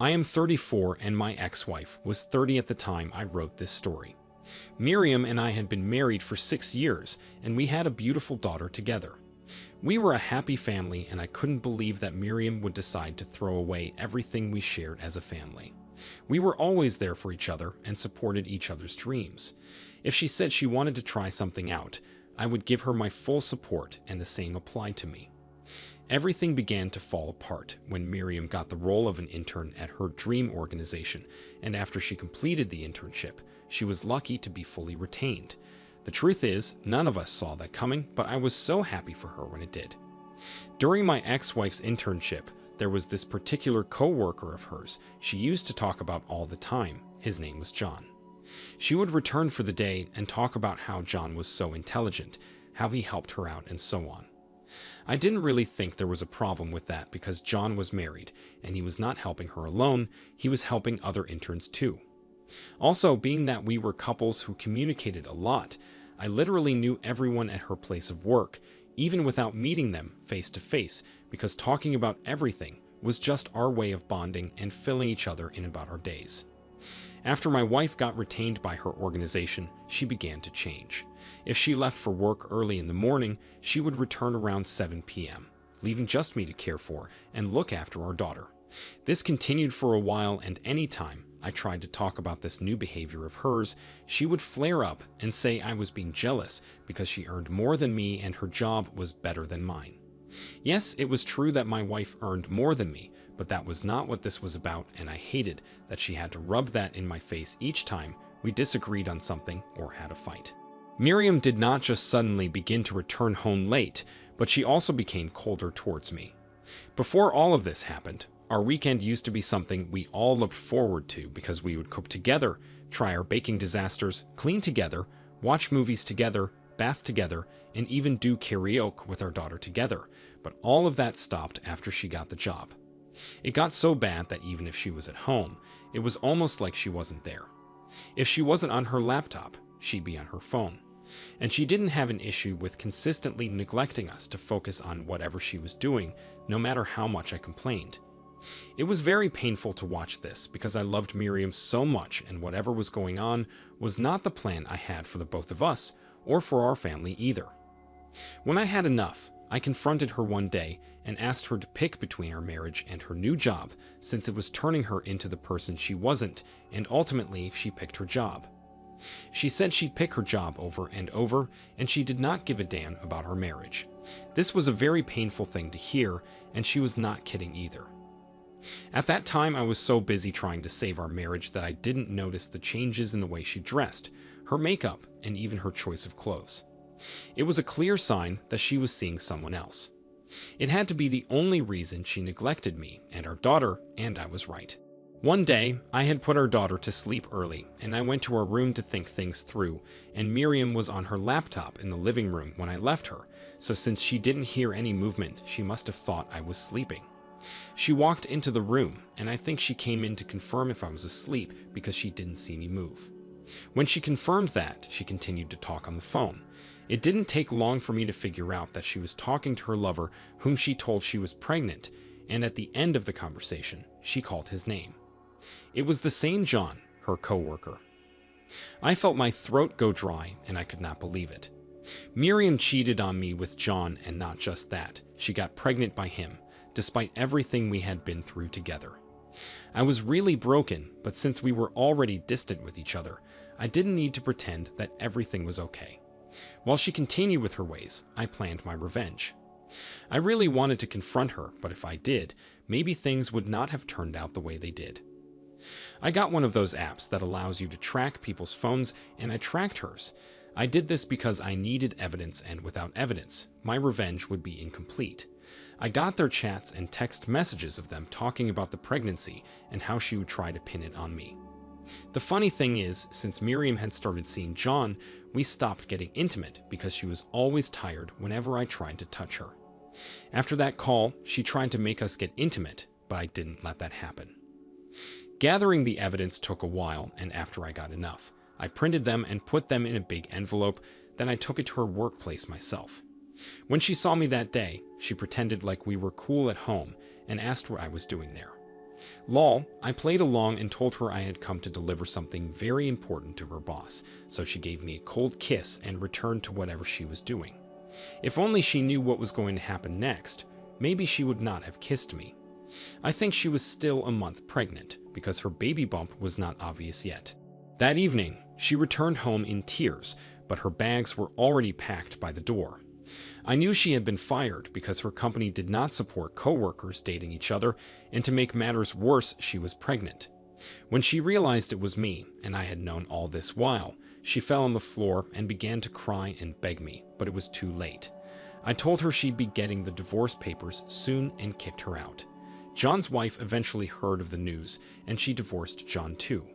I am 34 and my ex-wife was 30 at the time I wrote this story. Miriam and I had been married for 6 years, and we had a beautiful daughter together. We were a happy family, and I couldn't believe that Miriam would decide to throw away everything we shared as a family. We were always there for each other and supported each other's dreams. If she said she wanted to try something out, I would give her my full support, and the same applied to me. Everything began to fall apart when Miriam got the role of an intern at her dream organization, and after she completed the internship, she was lucky to be fully retained. The truth is, none of us saw that coming, but I was so happy for her when it did. During my ex-wife's internship, there was this particular coworker of hers she used to talk about all the time. His name was John. She would return for the day and talk about how John was so intelligent, how he helped her out, and so on. I didn't really think there was a problem with that because John was married, and he was not helping her alone, he was helping other interns too. Also, being that we were couples who communicated a lot, I literally knew everyone at her place of work, even without meeting them face to face, because talking about everything was just our way of bonding and filling each other in about our days. After my wife got retained by her organization, she began to change. If she left for work early in the morning, she would return around 7 p.m., leaving just me to care for and look after our daughter. This continued for a while, and any time I tried to talk about this new behavior of hers, she would flare up and say I was being jealous because she earned more than me and her job was better than mine. Yes, it was true that my wife earned more than me, but that was not what this was about, and I hated that she had to rub that in my face each time we disagreed on something or had a fight. Miriam did not just suddenly begin to return home late, but she also became colder towards me. Before all of this happened, our weekend used to be something we all looked forward to because we would cook together, try our baking disasters, clean together, watch movies together, bath together, and even do karaoke with our daughter together. But all of that stopped after she got the job. It got so bad that even if she was at home, it was almost like she wasn't there. If she wasn't on her laptop, she'd be on her phone. And she didn't have an issue with consistently neglecting us to focus on whatever she was doing, no matter how much I complained. It was very painful to watch this because I loved Miriam so much, and whatever was going on was not the plan I had for the both of us, or for our family either. When I had enough, I confronted her one day and asked her to pick between our marriage and her new job, since it was turning her into the person she wasn't, and ultimately she picked her job. She said she'd pick her job over and over, and she did not give a damn about our marriage. This was a very painful thing to hear, and she was not kidding either. At that time, I was so busy trying to save our marriage that I didn't notice the changes in the way she dressed, her makeup, and even her choice of clothes. It was a clear sign that she was seeing someone else. It had to be the only reason she neglected me and our daughter, and I was right. One day, I had put our daughter to sleep early, and I went to our room to think things through, and Miriam was on her laptop in the living room when I left her, so since she didn't hear any movement, she must have thought I was sleeping. She walked into the room, and I think she came in to confirm if I was asleep because she didn't see me move. When she confirmed that, she continued to talk on the phone. It didn't take long for me to figure out that she was talking to her lover, whom she told she was pregnant, and at the end of the conversation, she called his name. It was the same John, her coworker. I felt my throat go dry, and I could not believe it. Miriam cheated on me with John, and not just that, she got pregnant by him, despite everything we had been through together. I was really broken, but since we were already distant with each other, I didn't need to pretend that everything was okay. While she continued with her ways, I planned my revenge. I really wanted to confront her, but if I did, maybe things would not have turned out the way they did. I got one of those apps that allows you to track people's phones, and I tracked hers. I did this because I needed evidence, and without evidence, my revenge would be incomplete. I got their chats and text messages of them talking about the pregnancy and how she would try to pin it on me. The funny thing is, since Miriam had started seeing John, we stopped getting intimate because she was always tired whenever I tried to touch her. After that call, she tried to make us get intimate, but I didn't let that happen. Gathering the evidence took a while, and after I got enough, I printed them and put them in a big envelope, then I took it to her workplace myself. When she saw me that day, she pretended like we were cool at home and asked what I was doing there. Lol, I played along and told her I had come to deliver something very important to her boss, so she gave me a cold kiss and returned to whatever she was doing. If only she knew what was going to happen next, maybe she would not have kissed me. I think she was still a month pregnant, because her baby bump was not obvious yet. That evening, she returned home in tears, but her bags were already packed by the door. I knew she had been fired because her company did not support coworkers dating each other, and to make matters worse, she was pregnant. When she realized it was me, and I had known all this while, she fell on the floor and began to cry and beg me, but it was too late. I told her she'd be getting the divorce papers soon and kicked her out. John's wife eventually heard of the news, and she divorced John too.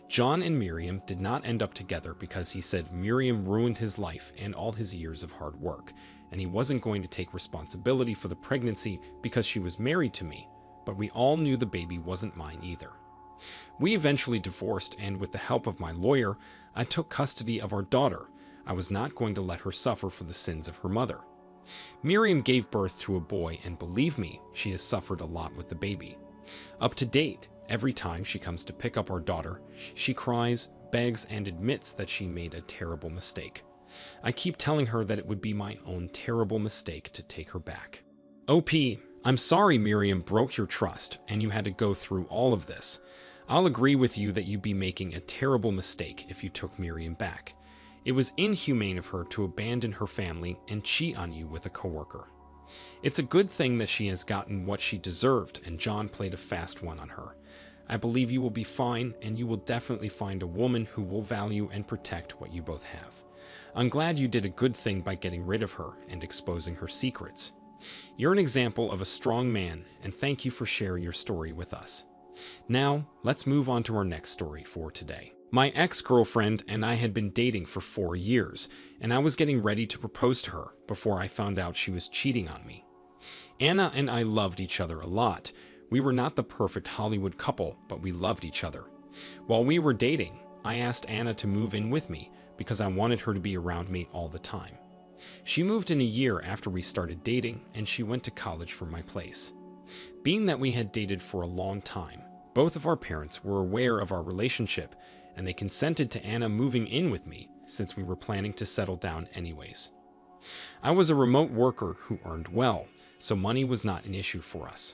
John and Miriam did not end up together because he said Miriam ruined his life and all his years of hard work, and he wasn't going to take responsibility for the pregnancy because she was married to me, but we all knew the baby wasn't mine either. We eventually divorced, and with the help of my lawyer, I took custody of our daughter. I was not going to let her suffer for the sins of her mother. Miriam gave birth to a boy, and believe me, she has suffered a lot with the baby. Up to date, every time she comes to pick up our daughter, she cries, begs, and admits that she made a terrible mistake. I keep telling her that it would be my own terrible mistake to take her back. OP, I'm sorry Miriam broke your trust, and you had to go through all of this. I'll agree with you that you'd be making a terrible mistake if you took Miriam back. It was inhumane of her to abandon her family and cheat on you with a coworker. It's a good thing that she has gotten what she deserved, and John played a fast one on her. I believe you will be fine, and you will definitely find a woman who will value and protect what you both have. I'm glad you did a good thing by getting rid of her and exposing her secrets. You're an example of a strong man, and thank you for sharing your story with us. Now, let's move on to our next story for today. My ex-girlfriend and I had been dating for 4 years, and I was getting ready to propose to her before I found out she was cheating on me. Anna and I loved each other a lot. We were not the perfect Hollywood couple, but we loved each other. While we were dating, I asked Anna to move in with me because I wanted her to be around me all the time. She moved in a year after we started dating, and she went to college from my place. Being that we had dated for a long time, both of our parents were aware of our relationship, and they consented to Anna moving in with me since we were planning to settle down anyways. I was a remote worker who earned well, so money was not an issue for us.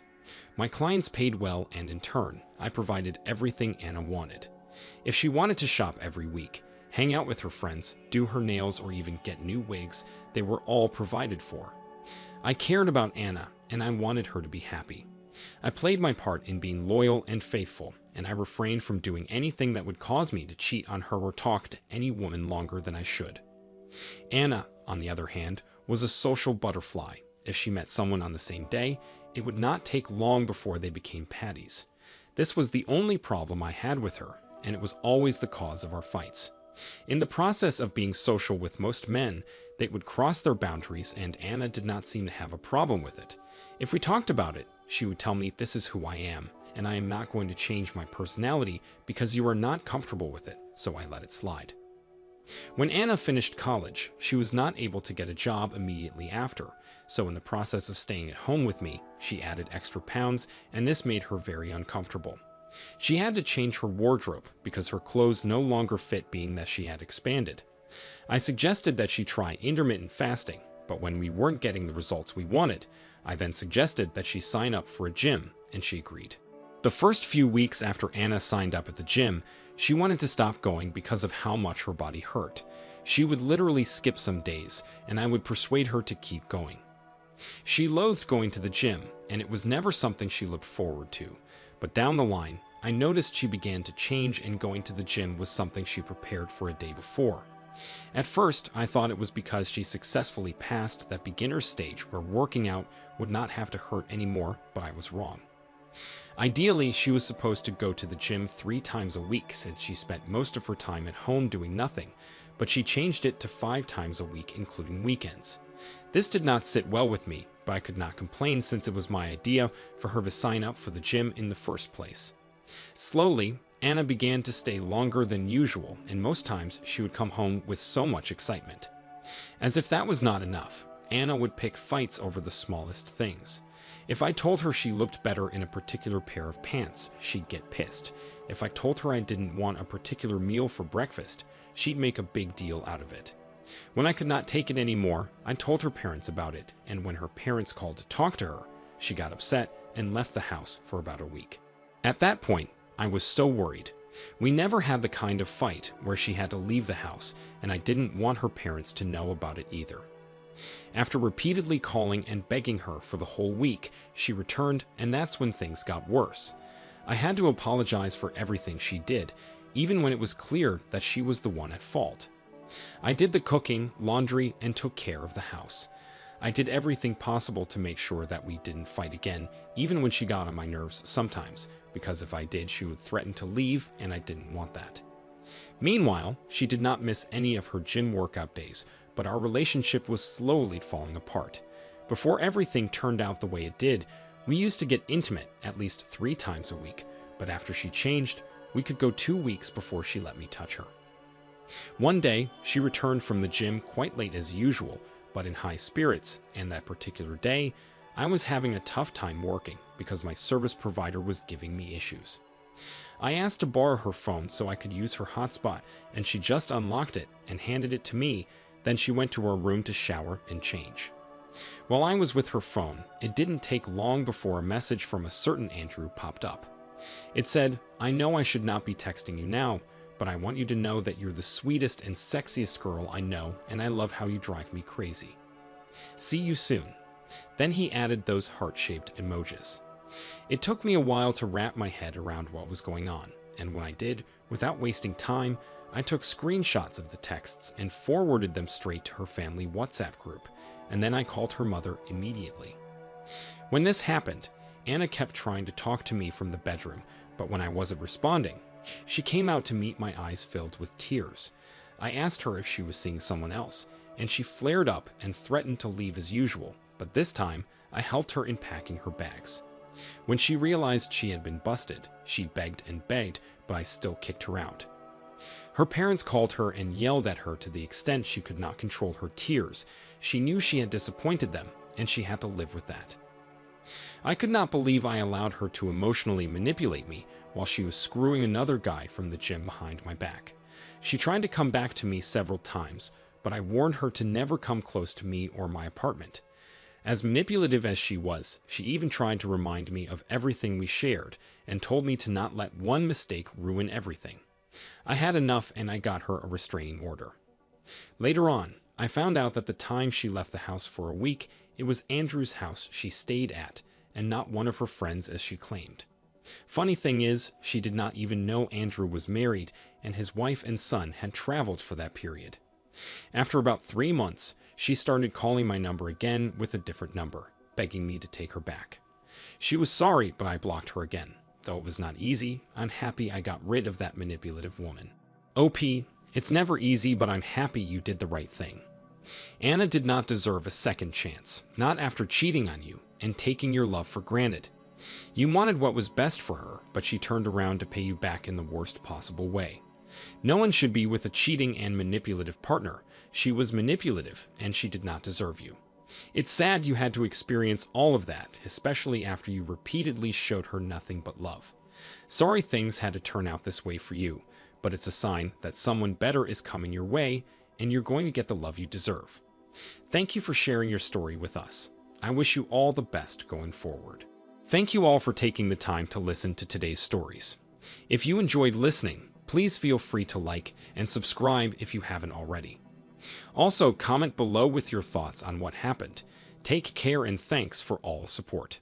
My clients paid well, and in turn, I provided everything Anna wanted. If she wanted to shop every week, hang out with her friends, do her nails, or even get new wigs, they were all provided for. I cared about Anna, and I wanted her to be happy. I played my part in being loyal and faithful, and I refrained from doing anything that would cause me to cheat on her or talk to any woman longer than I should. Anna, on the other hand, was a social butterfly. If she met someone on the same day, it would not take long before they became patties. This was the only problem I had with her, and it was always the cause of our fights. In the process of being social with most men, they would cross their boundaries, and Anna did not seem to have a problem with it. If we talked about it, she would tell me, "This is who I am, and I am not going to change my personality because you are not comfortable with it," so I let it slide. When Anna finished college, she was not able to get a job immediately after, so in the process of staying at home with me, she added extra pounds, and this made her very uncomfortable. She had to change her wardrobe because her clothes no longer fit, being that she had expanded. I suggested that she try intermittent fasting, but when we weren't getting the results we wanted, I then suggested that she sign up for a gym, and she agreed. The first few weeks after Anna signed up at the gym, she wanted to stop going because of how much her body hurt. She would literally skip some days, and I would persuade her to keep going. She loathed going to the gym, and it was never something she looked forward to. But down the line, I noticed she began to change, and going to the gym was something she prepared for a day before. At first, I thought it was because she successfully passed that beginner stage where working out would not have to hurt anymore, but I was wrong. Ideally, she was supposed to go to the gym 3 times a week since she spent most of her time at home doing nothing, but she changed it to 5 times a week, including weekends. This did not sit well with me, but I could not complain since it was my idea for her to sign up for the gym in the first place. Slowly, Anna began to stay longer than usual, and most times she would come home with so much excitement. As if that was not enough, Anna would pick fights over the smallest things. If I told her she looked better in a particular pair of pants, she'd get pissed. If I told her I didn't want a particular meal for breakfast, she'd make a big deal out of it. When I could not take it anymore, I told her parents about it, and when her parents called to talk to her, she got upset and left the house for about a week. At that point, I was so worried. We never had the kind of fight where she had to leave the house, and I didn't want her parents to know about it either. After repeatedly calling and begging her for the whole week, she returned, and that's when things got worse. I had to apologize for everything she did, even when it was clear that she was the one at fault. I did the cooking, laundry, and took care of the house. I did everything possible to make sure that we didn't fight again, even when she got on my nerves sometimes, because if I did, she would threaten to leave, and I didn't want that. Meanwhile, she did not miss any of her gym workout days, but our relationship was slowly falling apart. Before everything turned out the way it did, we used to get intimate at least 3 times a week, but after she changed, we could go 2 weeks before she let me touch her. One day, she returned from the gym quite late as usual, but in high spirits, and that particular day, I was having a tough time working because my service provider was giving me issues. I asked to borrow her phone so I could use her hotspot, and she just unlocked it and handed it to me. Then she went to her room to shower and change. While I was with her phone, it didn't take long before a message from a certain Andrew popped up. It said, "I know I should not be texting you now, but I want you to know that you're the sweetest and sexiest girl I know, and I love how you drive me crazy. See you soon." Then he added those heart-shaped emojis. It took me a while to wrap my head around what was going on, and when I did, without wasting time, I took screenshots of the texts and forwarded them straight to her family WhatsApp group, and then I called her mother immediately. When this happened, Anna kept trying to talk to me from the bedroom, but when I wasn't responding, she came out to meet my eyes filled with tears. I asked her if she was seeing someone else, and she flared up and threatened to leave as usual, but this time I helped her in packing her bags. When she realized she had been busted, she begged and begged, but I still kicked her out. Her parents called her and yelled at her to the extent she could not control her tears. She knew she had disappointed them, and she had to live with that. I could not believe I allowed her to emotionally manipulate me while she was screwing another guy from the gym behind my back. She tried to come back to me several times, but I warned her to never come close to me or my apartment. As manipulative as she was, she even tried to remind me of everything we shared and told me to not let one mistake ruin everything. I had enough, and I got her a restraining order. Later on, I found out that the time she left the house for a week, it was Andrew's house she stayed at, and not one of her friends as she claimed. Funny thing is, she did not even know Andrew was married, and his wife and son had traveled for that period. After about 3 months, she started calling my number again with a different number, begging me to take her back. She was sorry, but I blocked her again. Though it was not easy, I'm happy I got rid of that manipulative woman. OP, it's never easy, but I'm happy you did the right thing. Anna did not deserve a second chance, not after cheating on you and taking your love for granted. You wanted what was best for her, but she turned around to pay you back in the worst possible way. No one should be with a cheating and manipulative partner. She was manipulative, and she did not deserve you. It's sad you had to experience all of that, especially after you repeatedly showed her nothing but love. Sorry things had to turn out this way for you, but it's a sign that someone better is coming your way, and you're going to get the love you deserve. Thank you for sharing your story with us. I wish you all the best going forward. Thank you all for taking the time to listen to today's stories. If you enjoyed listening, please feel free to like and subscribe if you haven't already. Also, comment below with your thoughts on what happened. Take care and thanks for all support.